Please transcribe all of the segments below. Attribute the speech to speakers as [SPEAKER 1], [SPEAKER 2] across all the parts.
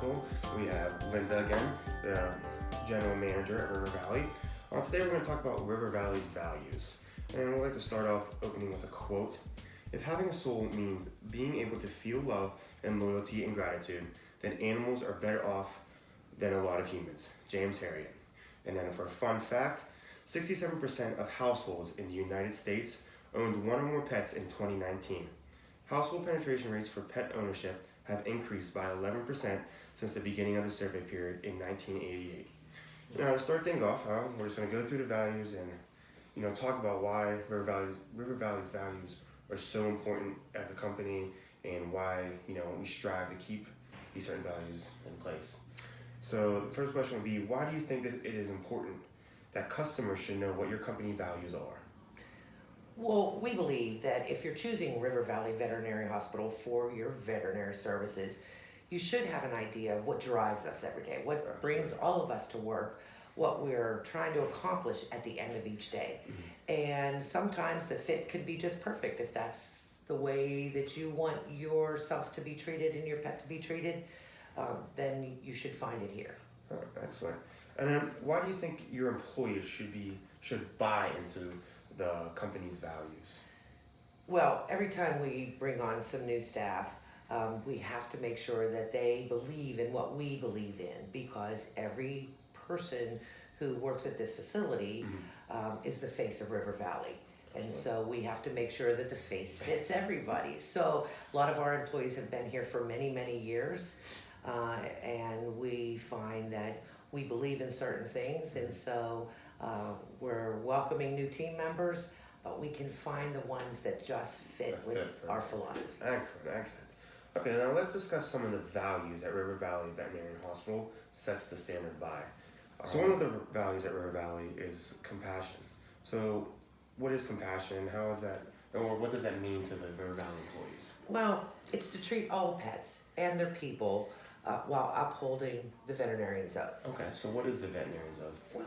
[SPEAKER 1] Hospital. We have Linda again, the General Manager at River Valley. Today we're going to talk about River Valley's values. And we'd like to start off opening with a quote. If having a soul means being able to feel love and loyalty and gratitude, then animals are better off than a lot of humans. James Harriet. And then for a fun fact, 67% of households in the United States owned one or more pets in 2019. Household penetration rates for pet ownership have increased by 11% since the beginning of the survey period in 1988. Now, to start things off, we're just going to go through the values and talk about why River Valley's values are so important as a company and why we strive to keep these certain values in place. So the first question would be, why do you think that it is important that customers should know what your company values are?
[SPEAKER 2] Well, we believe that if you're choosing River Valley Veterinary Hospital for your veterinary services, you should have an idea of what drives us every day, what brings all of us to work, what we're trying to accomplish at the end of each day. Mm-hmm. And sometimes the fit could be just perfect. If that's the way that you want yourself to be treated and your pet to be treated, then you should find it here.
[SPEAKER 1] Oh, excellent. And then why do you think your employees should buy into the company's values?
[SPEAKER 2] Well, every time we bring on some new staff, we have to make sure that they believe in what we believe in, because every person who works at this facility is the face of River Valley. And so we have to make sure that the face fits everybody. So a lot of our employees have been here for many, many years, and we find that we believe in certain things, and so we're welcoming new team members, but we can find the ones that just fit with our philosophy.
[SPEAKER 1] Excellent. Okay, now let's discuss some of the values that River Valley Veterinary Hospital sets the standard by. So one of the values at River Valley is compassion. So what is compassion? How is that, or what does that mean to the River Valley employees?
[SPEAKER 2] Well, it's to treat all pets and their people while upholding the veterinarian's oath.
[SPEAKER 1] Okay, so what is the veterinarian's oath?
[SPEAKER 2] Well,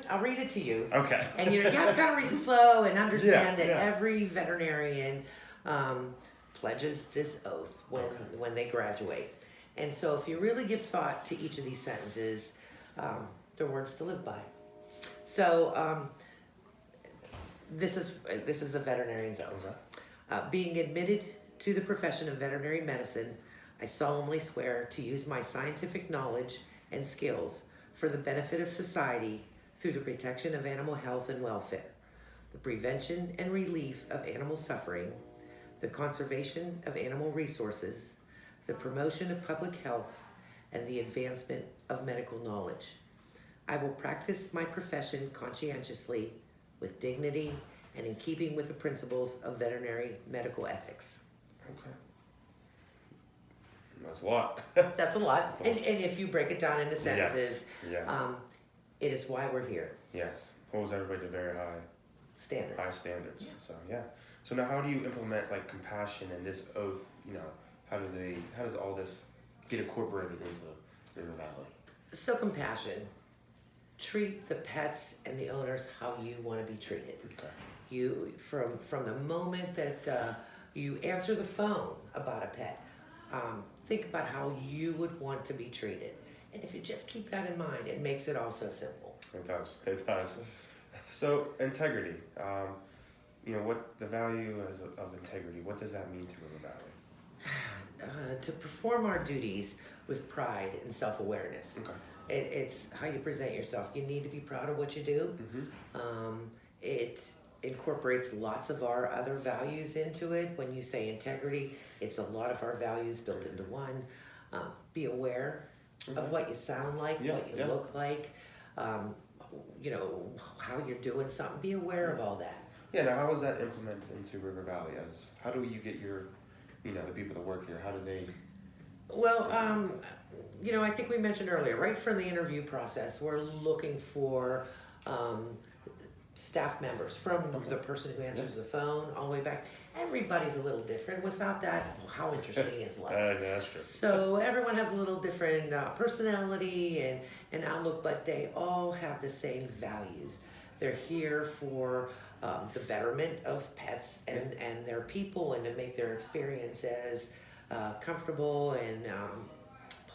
[SPEAKER 2] I'll read it to you.
[SPEAKER 1] Okay.
[SPEAKER 2] And you have to kind of read it slow and understand that every veterinarian pledges this oath when they graduate. And so if you really give thought to each of these sentences, they're words to live by. So this is the veterinarian's oath. Okay. Being admitted to the profession of veterinary medicine, I solemnly swear to use my scientific knowledge and skills for the benefit of society through the protection of animal health and welfare, the prevention and relief of animal suffering, the conservation of animal resources, the promotion of public health, and the advancement of medical knowledge. I will practice my profession conscientiously, with dignity, and in keeping with the principles of veterinary medical ethics.
[SPEAKER 1] Okay. That's a lot.
[SPEAKER 2] That's a lot. And if you break it down into sentences,
[SPEAKER 1] yes.
[SPEAKER 2] It is why we're here.
[SPEAKER 1] Yes. Holds everybody to very high standards. Yeah. So now how do you implement compassion and this oath? How does all this get incorporated into River Valley?
[SPEAKER 2] So compassion. Treat the pets and the owners how you want to be treated.
[SPEAKER 1] Okay.
[SPEAKER 2] You from the moment that you answer the phone about a pet, think about how you would want to be treated. And if you just keep that in mind, it makes it all so simple.
[SPEAKER 1] It does. So integrity, what the value of integrity, what does that mean to River Valley?
[SPEAKER 2] To perform our duties with pride and self-awareness.
[SPEAKER 1] Okay.
[SPEAKER 2] It's how you present yourself. You need to be proud of what you do. Mm-hmm. It incorporates lots of our other values into it. When you say integrity, it's a lot of our values built into one. Be aware of what you sound like, what you look like, how you're doing something. Be aware of all that.
[SPEAKER 1] Yeah, now how is that implemented into River Valley? How do you get your, the people that work here, how do they?
[SPEAKER 2] Well, I think we mentioned earlier, right from the interview process, we're looking for staff members, from the person who answers the phone all the way back. Everybody's a little different. Without that, how interesting is life?
[SPEAKER 1] That's true.
[SPEAKER 2] So everyone has a little different personality and outlook, but they all have the same values. They're here for the betterment of pets and their people, and to make their experience as comfortable and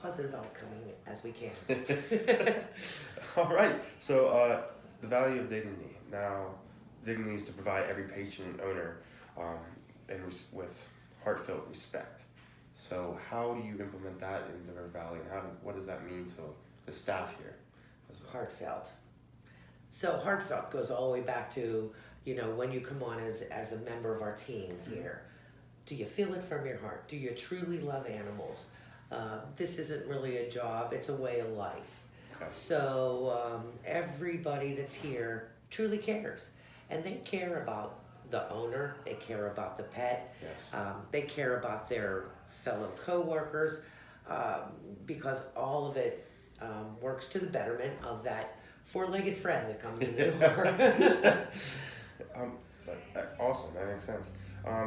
[SPEAKER 2] positive outcome as we can.
[SPEAKER 1] All right. So the value of dignity. Now, dignity is to provide every patient and owner with heartfelt respect. So how do you implement that in the River Valley, and what does that mean to the staff here as well?
[SPEAKER 2] Heartfelt. So heartfelt goes all the way back to, when you come on as a member of our team here. Do you feel it from your heart? Do you truly love animals? This isn't really a job, it's a way of life.
[SPEAKER 1] Okay.
[SPEAKER 2] So everybody that's here truly cares. And they care about the owner, they care about the pet,
[SPEAKER 1] Yes.
[SPEAKER 2] they care about their fellow co-workers, because all of it works to the betterment of that four-legged friend that comes in the door.
[SPEAKER 1] Awesome, that makes sense.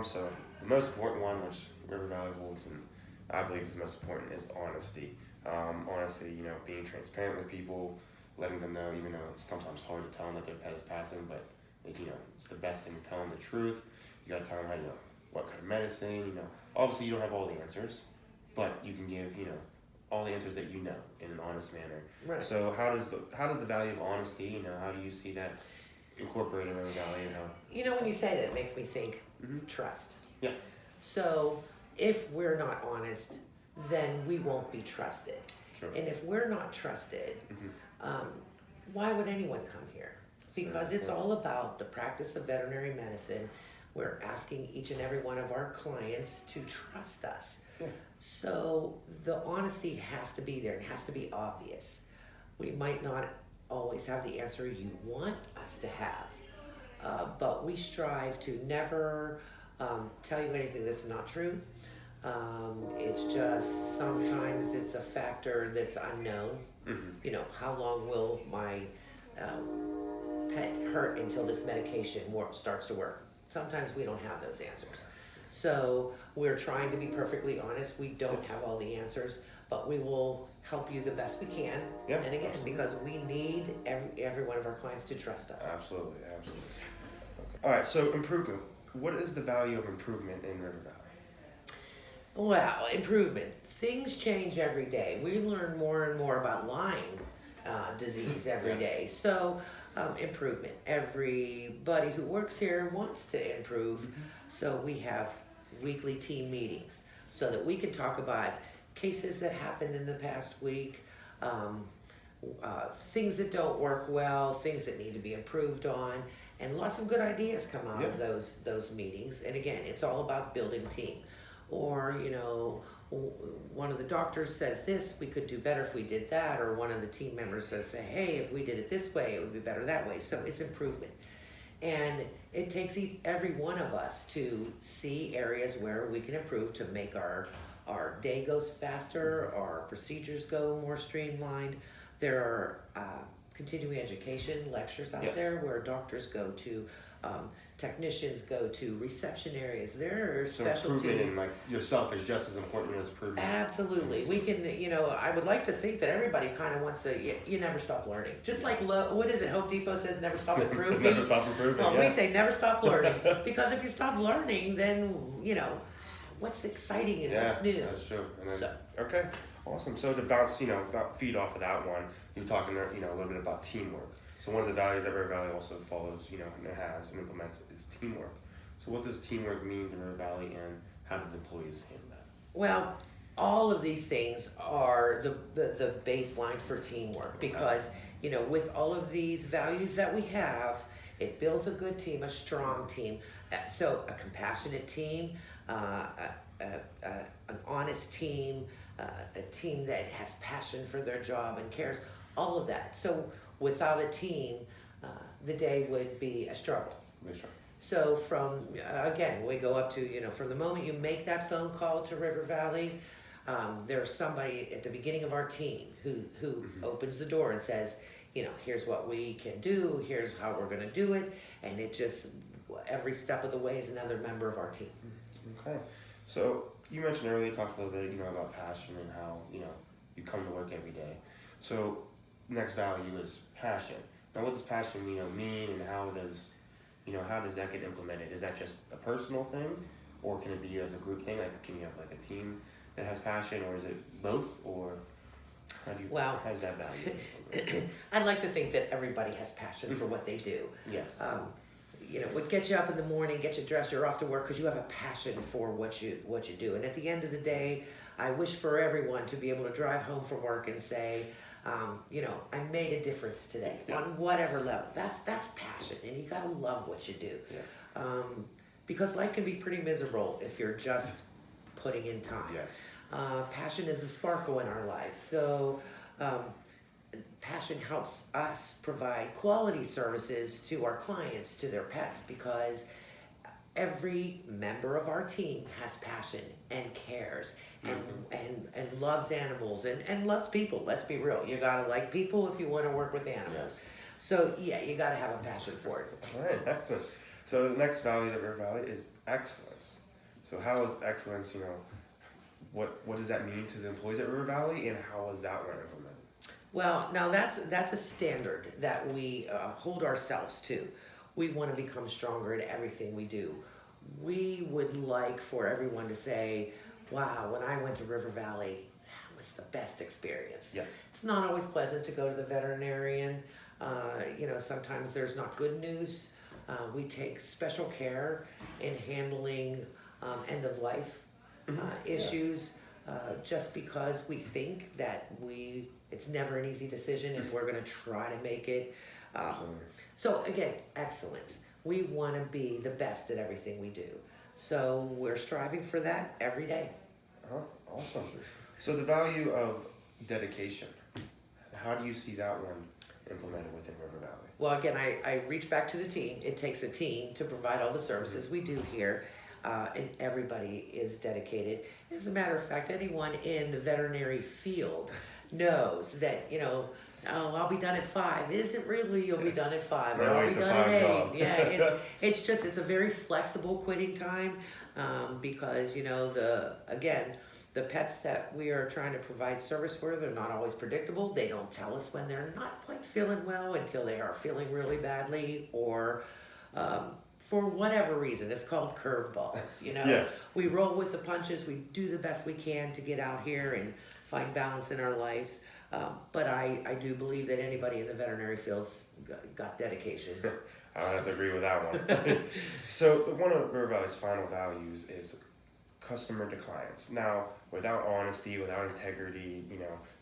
[SPEAKER 1] So the most important one, which River Valley holds, and I believe is most important, is honesty. Honesty, being transparent with people, letting them know, even though it's sometimes hard to tell them that their pet is passing, but it's the best thing to tell them the truth. You gotta tell them how, what kind of medicine, Obviously you don't have all the answers, but you can give, all the answers that in an honest manner.
[SPEAKER 2] Right.
[SPEAKER 1] So how does the value of honesty, how do you see that incorporated in River Valley, and how?
[SPEAKER 2] When you say that, it makes me think
[SPEAKER 1] Mm-hmm.
[SPEAKER 2] trust.
[SPEAKER 1] Yeah.
[SPEAKER 2] So if we're not honest, then we won't be trusted.
[SPEAKER 1] True.
[SPEAKER 2] And if we're not trusted,
[SPEAKER 1] Mm-hmm.
[SPEAKER 2] why would anyone come here? Because it's
[SPEAKER 1] Yeah.
[SPEAKER 2] all about the practice of veterinary medicine. We're asking each and every one of our clients to trust us.
[SPEAKER 1] Yeah.
[SPEAKER 2] So the honesty has to be there. It has to be obvious. We might not always have the answer you want us to have, but we strive to never tell you anything that's not true. It's just sometimes it's a factor that's unknown.
[SPEAKER 1] Mm-hmm.
[SPEAKER 2] How long will my pet hurt until this medication starts to work? Sometimes we don't have those answers. So we're trying to be perfectly honest. We don't have all the answers, but we will help you the best we can.
[SPEAKER 1] Yeah,
[SPEAKER 2] and again,
[SPEAKER 1] absolutely.
[SPEAKER 2] because we need every one of our clients to trust us.
[SPEAKER 1] Absolutely. Okay. All right. So improvement. What is the value of improvement in River Valley?
[SPEAKER 2] Well, improvement. Things change every day. We learn more and more about Lyme disease every day. So improvement. Everybody who works here wants to improve. So we have weekly team meetings so that we can talk about cases that happened in the past week, things that don't work well, things that need to be improved on, and lots of good ideas come out of those meetings. And again, it's all about building team. Or, one of the doctors says this, we could do better if we did that, or one of the team members says, hey, if we did it this way, it would be better that way. So it's improvement. And it takes every one of us to see areas where we can improve to make our day goes faster, our procedures go more streamlined. There are continuing education lectures out there where doctors go to, technicians go to, reception areas. There are specialty.
[SPEAKER 1] Improvement in yourself is just as important as improvement.
[SPEAKER 2] Absolutely. We can, I would like to think that everybody kind of wants to, you never stop learning. Just like, what is it? Home Depot says never stop improving.
[SPEAKER 1] Never stop improving.
[SPEAKER 2] Well, we say never stop learning. Because if you stop learning, then, what's exciting and what's new.
[SPEAKER 1] That's true. And then, okay, awesome. So to bounce, feed off of that one, you're talking, a little bit about teamwork. So one of the values that River Valley also follows, and it has and implements is teamwork. So what does teamwork mean to River Valley, and how do the employees handle that?
[SPEAKER 2] Well, all of these things are the baseline for teamwork because, with all of these values that we have, it builds a good team, a strong team. So a compassionate team, an honest team, a team that has passion for their job and cares, all of that. So without a team, the day would be a struggle. So from, again, we go up to, from the moment you make that phone call to River Valley, there's somebody at the beginning of our team who opens the door and says, here's what we can do, here's how we're gonna do it, and it just, every step of the way is another member of our team.
[SPEAKER 1] Okay, so you mentioned earlier, you talked a little bit, about passion and how, you come to work every day. So next value is passion. Now what does passion, mean, and how does that get implemented? Is that just a personal thing, or can it be as a group thing? Like, can you have like a team that has passion, or is it both, or how do you has that value?
[SPEAKER 2] I'd like to think that everybody has passion for what they do.
[SPEAKER 1] Yes.
[SPEAKER 2] What gets you up in the morning, get you dressed, you're off to work because you have a passion for what you do. And at the end of the day, I wish for everyone to be able to drive home from work and say, I made a difference today on whatever level. That's passion, and you gotta love what you do.
[SPEAKER 1] Yeah.
[SPEAKER 2] Because life can be pretty miserable if you're just putting in time.
[SPEAKER 1] Yes.
[SPEAKER 2] Passion is a sparkle in our lives. So passion helps us provide quality services to our clients, to their pets, because every member of our team has passion and cares and loves animals and loves people. Let's be real. You gotta like people if you want to work with animals.
[SPEAKER 1] Yes.
[SPEAKER 2] So you gotta have a passion for it.
[SPEAKER 1] All right, excellent. So the next value at River Valley is excellence. So how is excellence, what does that mean to the employees at River Valley, and how is that one implemented?
[SPEAKER 2] Well, now that's a standard that we hold ourselves to. We want to become stronger at everything we do. We would like for everyone to say, wow, when I went to River Valley, that was the best experience.
[SPEAKER 1] Yes.
[SPEAKER 2] It's not always pleasant to go to the veterinarian. Sometimes there's not good news. We take special care in handling end of life issues, just because we think that it's never an easy decision and we're going to try to make it. So again, excellence. We want to be the best at everything we do. So we're striving for that every day.
[SPEAKER 1] Awesome. So the value of dedication, how do you see that one implemented within River Valley?
[SPEAKER 2] Well, again, I reach back to the team. It takes a team to provide all the services we do here, and everybody is dedicated. As a matter of fact, anyone in the veterinary field knows that, I'll be done at 5. Isn't really you'll be done at 5, or I'll be done at 8. Yeah, it's a very flexible quitting time, because the pets that we are trying to provide service for, they're not always predictable. They don't tell us when they're not quite feeling well until they are feeling really badly, or for whatever reason. It's called curveballs.
[SPEAKER 1] Yeah.
[SPEAKER 2] We roll with the punches. We do the best we can to get out here and find balance in our lives. But I do believe that anybody in the veterinary field's got dedication.
[SPEAKER 1] I don't have to agree with that one. So one of River Valley's final values is customer to clients. Now, without honesty, without integrity,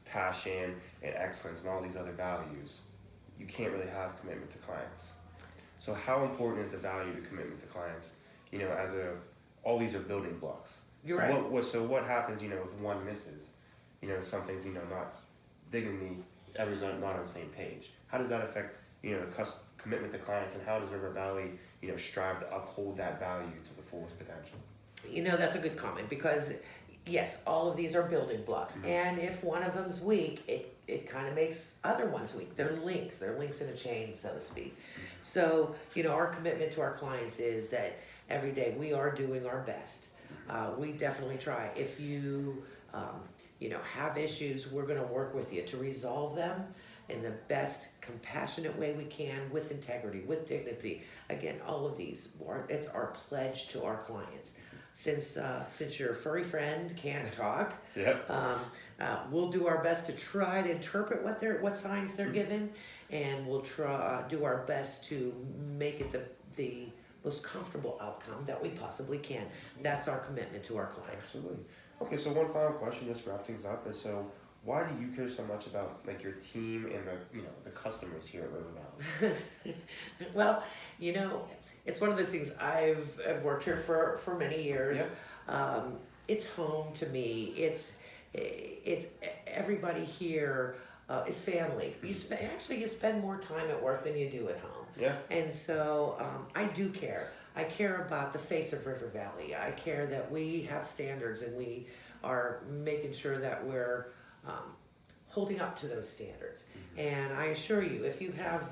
[SPEAKER 1] passion and excellence and all these other values, you can't really have commitment to clients. So how important is the value to commitment to clients? All these are building blocks.
[SPEAKER 2] You're right.
[SPEAKER 1] So what happens, if one misses? Something's, not digging everyone's not on the same page. How does that affect, the commitment to clients, and how does River Valley, strive to uphold that value to the fullest potential?
[SPEAKER 2] That's a good comment, because yes, all of these are building blocks. And if one of them's weak, it kind of makes other ones weak. They're links in a chain, so to speak. So, our commitment to our clients is that every day we are doing our best. We definitely try. If you, have issues, we're going to work with you to resolve them in the best compassionate way we can, with integrity, with dignity. Again, all of these, it's our pledge to our clients. Since your furry friend can't talk, we'll do our best to try to interpret what signs they're given, and we'll do our best to make it the most comfortable outcome that we possibly can. That's our commitment to our clients.
[SPEAKER 1] Absolutely. Okay, so one final question, just to wrap things up, is why do you care so much about your team and the customers here at River Valley?
[SPEAKER 2] Well, it's one of those things. I've worked here for many years.
[SPEAKER 1] Yeah.
[SPEAKER 2] It's home to me. It's everybody here is family. You spend more time at work than you do at home.
[SPEAKER 1] Yeah.
[SPEAKER 2] And so I do care. I care about the face of River Valley. I care that we have standards, and we are making sure that we're holding up to those standards. And I assure you, if you have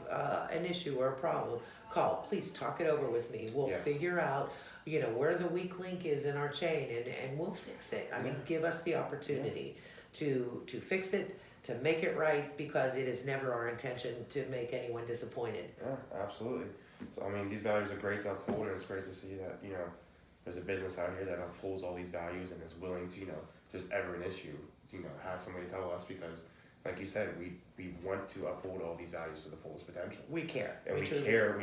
[SPEAKER 2] an issue or a problem, call. Please talk it over with me. We'll figure out, where the weak link is in our chain, and we'll fix it. I mean, give us the opportunity to fix it, to make it right, because it is never our intention to make anyone disappointed.
[SPEAKER 1] Yeah, absolutely. So, these values are great to uphold, and it's great to see that, there's a business out here that upholds all these values and is willing to, there's ever an issue, have somebody tell us, because like you said, we want to uphold all these values to the fullest potential.
[SPEAKER 2] We care.
[SPEAKER 1] And we truly care,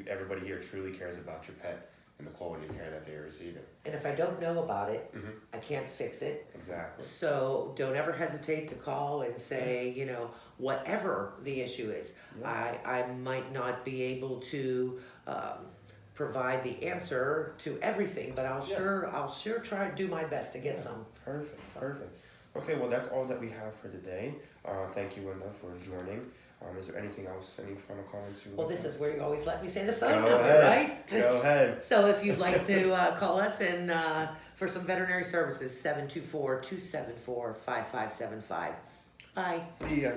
[SPEAKER 1] everybody here truly cares about your pet and the quality of care that they are receiving.
[SPEAKER 2] And if I don't know about it, I can't fix it.
[SPEAKER 1] Exactly.
[SPEAKER 2] So don't ever hesitate to call and say, whatever the issue is. Yeah. I might not be able to provide the answer to everything, but I'll sure try to do my best to get some.
[SPEAKER 1] Perfect. Okay, well that's all that we have for today. Thank you, Linda, for joining. Is there anything else, any final comments?
[SPEAKER 2] Well, this is where you always let me say the phone number, right?
[SPEAKER 1] Go ahead.
[SPEAKER 2] So if you'd like to call us and for some veterinary services, 724-274-5575. Bye.
[SPEAKER 1] See ya.